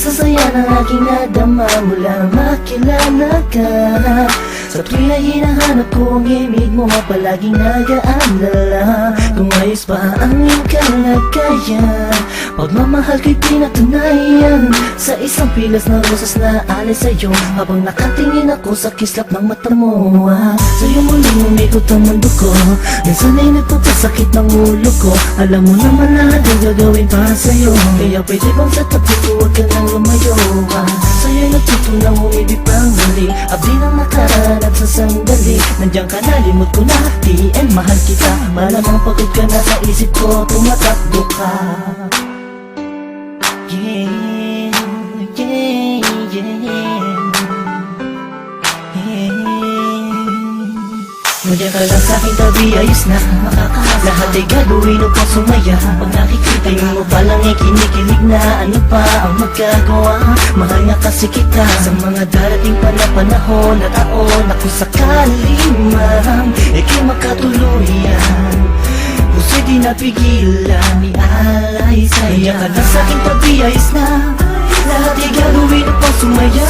Sasaya ng aking nadama mula makilala ka. Sa tuwing na hinahanap ko ang imig mo, palaging nag-aalala kung ayos pa ang iyong kalagayan. Pagmamahal ko'y pinatunayan sa isang pilas na rosas na alay sa'yo, habang nakatingin ako sa kislap ng mata mo. Sa'yo muling umikot ang mundo ko, minsan ay nagpapasakit ng ulo ko. Alam mo naman lahat ang gagawin para sa'yo, kaya pwede bang sa tabi ko huwag ka nang lumayo. Sa'yo'y natutunang umibig pang muli, abdi ng nakaraan at sa sandali nandiyan ka na, limot ko na, di and mahal kita. Malamang pagod ka na sa isip ko, tumatakbo ka. Yeah, yeah, yeah, yeah. Nandiyan ka lang sa'king tabi, ayos na makakahasa. Lahat ay gagawin upang sumaya. Pag nakikita mo palang ay kinikilig na, ano pa ang magagawa? Mahal nga kasi kita sa mga darating pa na panahon na taon. Ako sakaling man, ika'y makatuluyan, puso'y di napigilan, ialay sa'yo. Nandiyan ka lang sa'king tabi, ayos na lahat ay gagawin upang sumaya.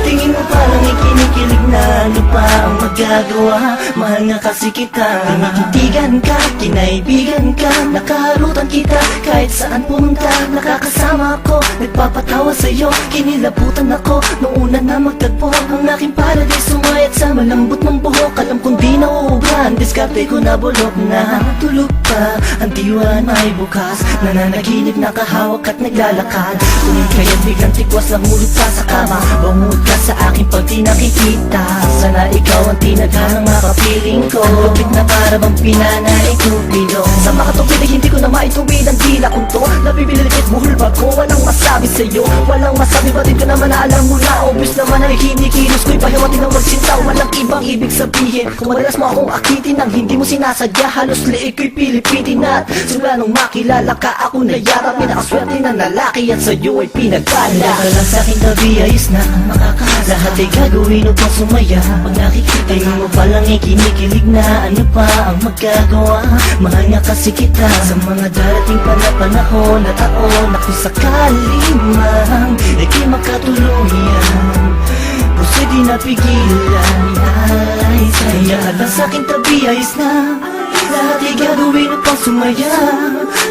Tingin mo parang ikinikilig na, ano pa ang magagawa? Mahal nga kasi kita. Tinitigan ka, kinaibigan ka, nakaharutan kita kahit saan pumunta. Nakakasama ako, nagpapatawa sa'yo, kinilabutan ako nung una na magtagpo. Ang aking paradise sumayat sa malambot ng buhok. Alam kong di nauubran, diskarte ko na bulok na. Tulog pa, ang diwa may bukas, nananaginip, nakahawak at naglalakad. Tuwing kaya't biglang tikwas lang hulog pa sa kama. Bangod ka sa akin pag di nakikita, sana ikaw ang tinadhanang makapiling ko. Lupit na para bang pinanay kupido, sa makatupid ay hindi ko na maituwid ang dila kong to. Nabibililit buhol ba ko, walang masabi sa'yo, walang masabi, batid ko naman na alam mo na. Obvious naman ay hinikilos ko'y pahiwatin ng magsinta, walang ibang ibig sabihin. Kung madalas mo akong akitin nang hindi mo sinasadya, halos liig ko'y pilipitin at simula nung makilala ka, ako na yara pinakaswerte ng lalaki at sa'yo ay pinagpala. Nandiyan ka lang sa'king tabi, ayos na makakahasa. Lahat ay gagawin upang sumaya. Pag nakikita mo palang ay kinikilig na, ano pa ang magagawa? Mahal nga kasi kita sa mga darating pa na panahon na taon. Ako sakaling man, ika'y makatuluyan, puso'y di napigilan, ialay sa'yo. Nandiyan ka lang sa'king tabi, ayos na lahat ay gagawin upang sumaya.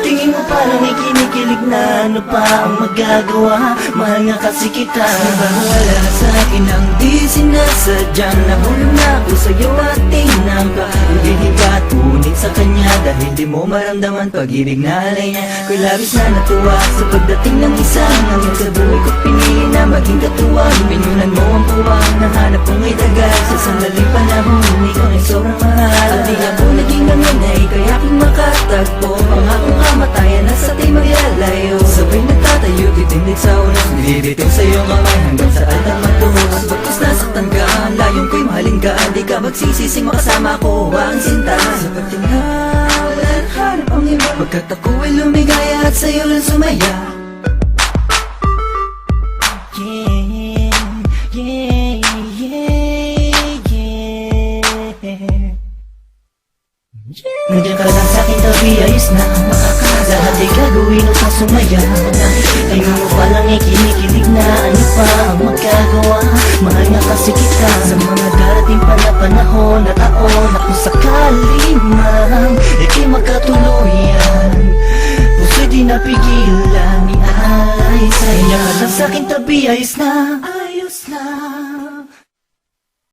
Tingin mo parang ay kinikilig na, ano pa ang magagawa? Mahal nga kasi kita. Wala sa akin ang di sinasadyang nahulog na ako sa'yo at tinangka. Hindi ka tunit sa kanya dahil di mo maramdaman pag-ibig na alay niya. Ko'y labis na natuwa sa pagdating ng isang hanggang sa buhay ko pinili na maging katuwang. Pinunan mo ang puwang, nahanap kong ay dagal sa sandaling panahon. Ikaw ay sobrang mahal at di ako naging ganun ay kaya aking makatagpo. Pangakong kamatayan na sa tayo maglalayo, sabay nagtatayo, titindig sa ulas, nililitin sa iyong kamay hanggang sa altang matuhos. Pagkas nasaktan ka, ang layong ko'y mahalin ka, di ka magsisising makasama ko ang sinta. Sa pagtingha, walang hanap ang iba, pagkat ako ay lumigaya at sa'yo lang sumaya. Yeah, yeah, yeah, yeah. Nandiyan ka lang sa'king tabi, ayos na makakahasa. Lahat ay gagawin upang sumaya. Tingin mo palang ay kinikilig na, ano pa ang magagawa? Mahal nga kasi kita sa mga darating pa na panahon na taon. Ako sakaling man, ika'y makatuluyan, puso'y di napigilan, ialay sa'yo. Nandiyan ka lang sa'king tabi, ayos na